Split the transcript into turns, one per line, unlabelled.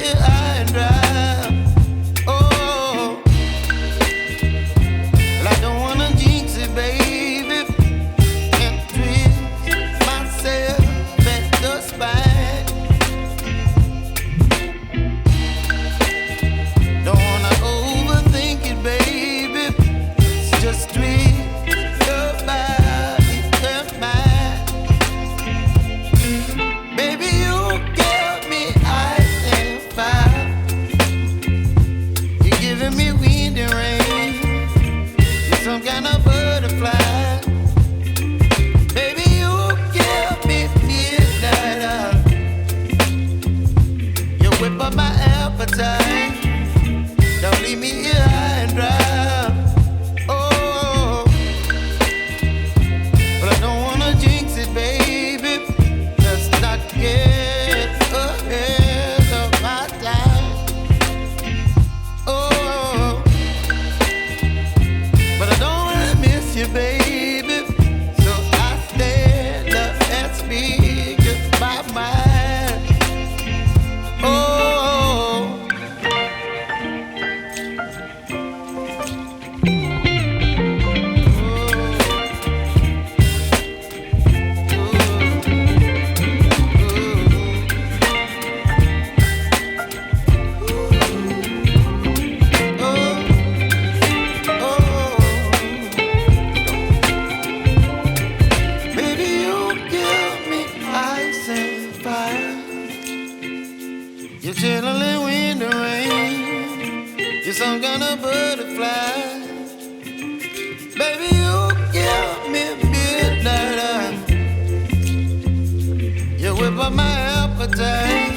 here high and dry. Oh, well, I don't wanna jinx it, baby, and twist myself at the spine. Don't wanna overthink it, baby. It's just twist your body and mine. Baby, you give me ice and fire. You're giving me wind and rain. You're some kind of butterfly. Baby, you give me midnight. You whip up my appetite. Don't leave me here high and dry. Oh, but I don't wanna jinx it, baby. Let's not get ahead of my time. Oh, but I don't wanna miss you, baby. So I stand up and speak my mind. Oh. Baby, you give me ice and fire. You're chilling wind and rain. You're some kind of butterfly. Baby, you give me midnight. You whip up my appetite.